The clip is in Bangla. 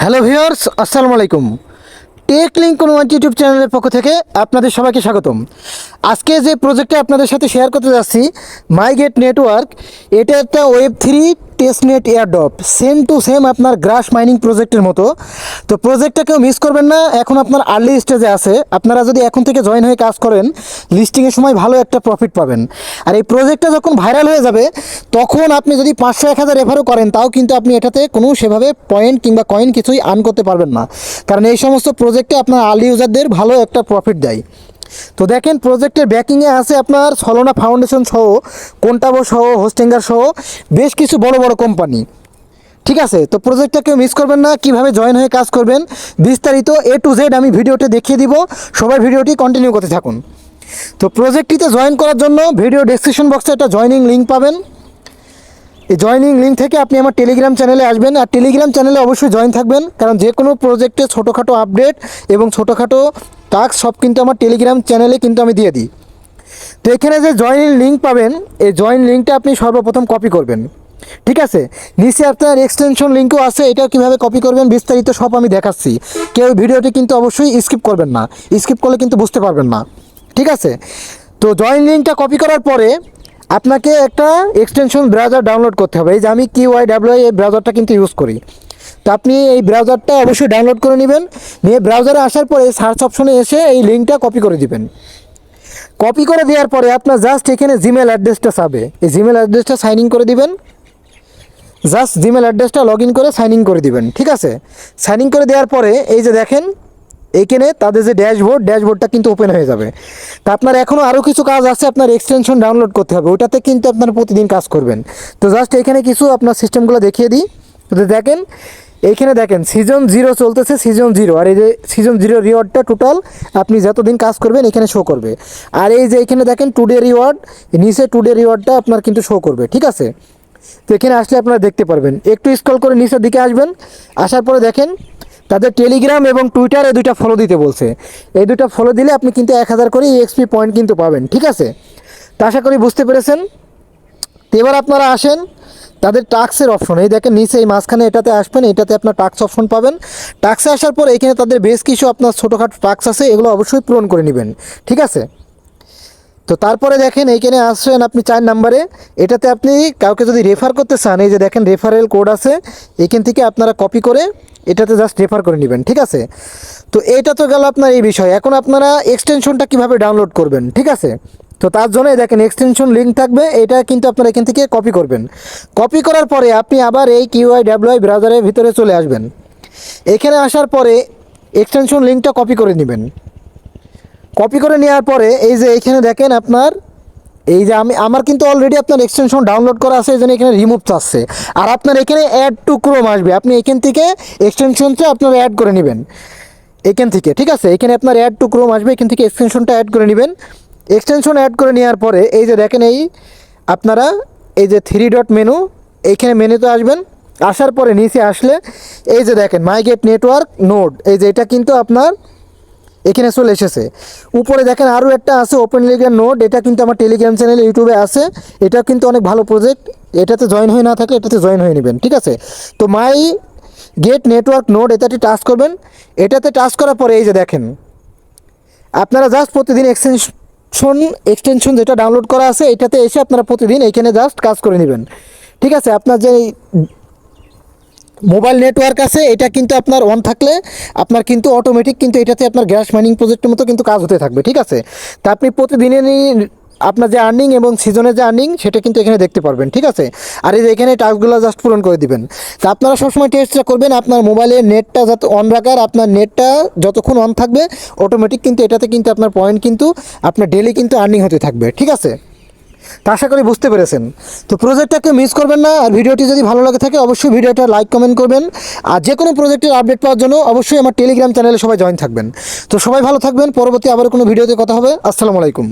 হ্যালো ভিউয়ার্স, আসসালামু আলাইকুম। টেক লিঙ্ক কোনো ইউটিউব চ্যানেলের পক্ষ থেকে আপনাদের সবাইকে স্বাগতম। আজকে যে প্রজেক্টটা আপনাদের সাথে শেয়ার করতে যাচ্ছি, মাইগেট নেটওয়ার্ক, এটা একটা web 3 testnet airdrop, same to same আপনার গ্রাস মাইনিং প্রজেক্টের মতো। তো প্রজেক্টটা কেউ মিস করবেন না, এখন আপনার আর্লি স্টেজে আছে। আপনারা যদি এখন থেকে জয়েন হয়ে কাজ করেন, লিস্টিংয়ের সময় ভালো একটা প্রফিট পাবেন। আর এই প্রজেক্টটা যখন ভাইরাল হয়ে যাবে, তখন আপনি যদি 500-1000 রেফারও করেন, তাও কিন্তু আপনি এটাতে কোনো সেভাবে পয়েন্ট কিংবা কয়েন কিছুই আর্ন করতে পারবেন না, কারণ এই সমস্ত প্রজেক্টে আপনার আর্লি ইউজারদের ভালো একটা প্রফিট দেয়। তো দেখেন, প্রজেক্টের ব্যাকিংয়ে আছে আপনার সলোনা ফাউন্ডেশন সহ, কোন্টাবো সহ, হোস্টিঙ্গার সহ বেশ কিছু বড় বড় কোম্পানি। ঠিক আছে, তো প্রজেক্টটা কেউ মিস করবেন না। কীভাবে জয়েন হয়ে কাজ করবেন বিস্তারিত A to Z আমি ভিডিওতে দেখিয়ে দিব। সবাই ভিডিওটি কন্টিনিউ করতে থাকুন। তো প্রজেক্টটিতে জয়েন করার জন্য ভিডিও ডেসক্রিপশন বক্সে একটা জয়েনিং লিঙ্ক পাবেন। এই জয়েনিং লিঙ্ক থেকে আপনি আমার টেলিগ্রাম চ্যানেলে আসবেন, আর টেলিগ্রাম চ্যানেলে অবশ্যই জয়েন থাকবেন, কারণ যে কোনো প্রজেক্টে ছোটোখাটো আপডেট এবং ছোটোখাটো টাস্ক সব কিন্তু আমার টেলিগ্রাম চ্যানেলে কিন্তু আমি দিয়ে দিই। তো এখানে যে জয়েনিং লিঙ্ক পাবেন, এই জয়েন লিঙ্কটা আপনি সর্বপ্রথম কপি করবেন। ঠিক আছে, নিচে আপনার এক্সটেনশন লিঙ্কও আছে, এটা কীভাবে কপি করবেন বিস্তারিত সব আমি দেখাচ্ছি। কেউ ভিডিওটি কিন্তু অবশ্যই স্কিপ করবেন না, স্কিপ করলে কিন্তু বুঝতে পারবেন না। ঠিক আছে, তো জয়েন লিঙ্কটা কপি করার পরে আপনাকে একটা এক্সটেনশন ব্রাউজার ডাউনলোড করতে হবে। এই যে আমি QYWI এই ব্রাউজারটা কিন্তু ইউজ করি। তো আপনি এই ব্রাউজারটা অবশ্যই ডাউনলোড করে নেবেন। নিয়ে ব্রাউজারে আসার পরে সার্চ অপশনে এসে এই লিঙ্কটা কপি করে দিবেন। কপি করে দেওয়ার পরে আপনার জাস্ট এখানে জিমেল অ্যাড্রেসটা চাবে, এই জিমেল অ্যাড্রেসটা সাইন ইন করে দিবেন। জাস্ট জিমেল অ্যাড্রেসটা লগ ইন করে সাইন ইন করে দিবেন। ঠিক আছে, সাইন ইন করে দেওয়ার পরে এই যে দেখেন এইখানে তাদের যে ড্যাশবোর্ডটা কিন্তু ওপেন হয়ে যাবে। তা আপনার এখনও আরও কিছু কাজ আছে, আপনার এক্সটেনশন ডাউনলোড করতে হবে, ওটাতে কিন্তু আপনার প্রতিদিন কাজ করবেন। তো জাস্ট এখানে কিছু আপনার সিস্টেমগুলো দেখিয়ে দিই। তো দেখেন এইখানে দেখেন সিজন 0 চলতেছে, সিজন 0, আর এই যে সিজন 0 রিওয়ার্ডটা টোটাল আপনি যতদিন কাজ করবেন এখানে শো করবে। আর এই যে এখানে দেখেন টুডে রিওয়ার্ড, নিচে টুডে রিওয়ার্ডটা আপনার কিন্তু শো করবে। ঠিক আছে, তো এখানে আসলে আপনারা দেখতে পারবেন। একটু স্ক্রল করে নিচের দিকে আসবেন, আসার পরে দেখেন তাদের টেলিগ্রাম এবং টুইটারে 2টা ফলো দিতে বলছে। এই 2টা ফলো দিলে আপনি কিন্তু 1000 করে EXP পয়েন্ট কিন্তু পাবেন। ঠিক আছে, তো আশা করি বুঝতে পেরেছেন। তো এবার আপনারা আসেন তাদের টাস্কের অপশন, এই দেখেন নিচে এই মাঝখানে এটাতে আসবেন, এটাতে আপনার টাস্ক অপশন পাবেন। টাস্কে আসার পর এখানে তাদের বেশ কিছু আপনার ছোটোখাটো টাস্ক আছে, এগুলো অবশ্যই পূরণ করে নেবেন। ঠিক আছে, তো তারপরে দেখেন এইখানে আসছেন আপনি 4 নম্বরে, এটাতে আপনি কাউকে যদি রেফার করতে চান, এই যে দেখেন রেফারেল কোড আছে, এখান থেকে আপনারা কপি করে এটাতে জাস্ট রেফার করে নেবেন। ঠিক আছে, তো এটা তো গেল আপনার এই বিষয়। এখন আপনারা এক্সটেনশনটা কিভাবে ডাউনলোড করবেন, ঠিক আছে, তো তার জন্য দেখেন এক্সটেনশন লিঙ্ক থাকবে, এটা কিন্তু আপনারা এখান থেকে কপি করবেন। কপি করার পরে আপনি আবার এই QYWI ব্রাউজারের ভিতরে চলে আসবেন। এখানে আসার পরে এক্সটেনশন লিঙ্কটা কপি করে নেবেন। কপি করে নেওয়ার পরে এই যে এখানে দেখেন আপনার এই যে আমার কিন্তু অলরেডি আপনার এক্সটেনশন ডাউনলোড করা আছে, এই জন্য এখানে রিমুভ চাচ্ছে। আর আপনার এখানে অ্যাড টু ক্রোম আসবে, আপনি এখান থেকে এক্সটেনশনটা আপনার অ্যাড করে নেবেন এখান থেকে। ঠিক আছে, এখানে আপনার অ্যাড টু ক্রোম আসবে, এখান থেকে এক্সটেনশনটা অ্যাড করে নেবেন। এক্সটেনশন অ্যাড করে নেওয়ার পরে এই যে দেখেন এই আপনারা এই যে 3 ডট মেনু, এইখানে মেনুতে আসবেন। আসার পরে নিচে আসলে এই যে দেখেন মাইগেট নেটওয়ার্ক নোড, এই যে এটা কিন্তু আপনার এখানে চলে এসেছে। উপরে দেখেন আরও একটা আছে ওপেন টেলিগ্রাম নোড, এটা কিন্তু আমার টেলিগ্রাম চ্যানেলে ইউটিউবে আছে। এটা কিন্তু অনেক ভালো প্রজেক্ট, এটাতে জয়েন হয়ে না থাকলে এটাতে জয়েন হয়ে নেবেন। ঠিক আছে, তো মাই গেট নেটওয়ার্ক নোড এটাতে টাচ করবেন। এটাতে টাচ করার পরে এই যে দেখেন আপনারা জাস্ট প্রতিদিন এক্সটেনশন যেটা ডাউনলোড করা আছে এটাতে এসে আপনারা প্রতিদিন এইখানে জাস্ট কাজ করে নেবেন। ঠিক আছে, আপনার যে মোবাইল নেটওয়ার্ক আছে এটা কিন্তু আপনার অন থাকলে আপনার কিন্তু অটোমেটিক কিন্তু এটাতে আপনার গ্যাস মাইনিং প্রজেক্টের মতো কিন্তু কাজ হতে থাকবে। ঠিক আছে, তা আপনি প্রতিদিনেরই আপনার যে আর্নিং এবং সিজনের যে আর্নিং সেটা কিন্তু এখানে দেখতে পারবেন। ঠিক আছে, আর এই যে এখানে টাস্কগুলো জাস্ট পূরণ করে দিবেন। তা আপনারা সবসময় চেষ্টা করবেন আপনার মোবাইলের নেটটা যাতে অন রাখার, আপনার নেটটা যতক্ষণ অন থাকবে অটোমেটিক কিন্তু এটাতে কিন্তু আপনার পয়েন্ট কিন্তু আপনার ডেলি কিন্তু আর্নিং হতে থাকবে। ঠিক আছে, তা আশা করি বুঝতে পেরেছেন। তো প্রজেক্টটাকে মিস করবেন না, আর ভিডিওটি যদি ভালো লাগে থাকে অবশ্যই ভিডিওটা লাইক কমেন্ট করবেন। আর যে কোনো প্রজেক্টের আপডেট পাওয়ার জন্য অবশ্যই আমার টেলিগ্রাম চ্যানেলে সবাই জয়েন থাকবেন। তো সবাই ভালো থাকবেন, পরবর্তী আবার কোনো ভিডিওতে কথা হবে। আসসালামু আলাইকুম।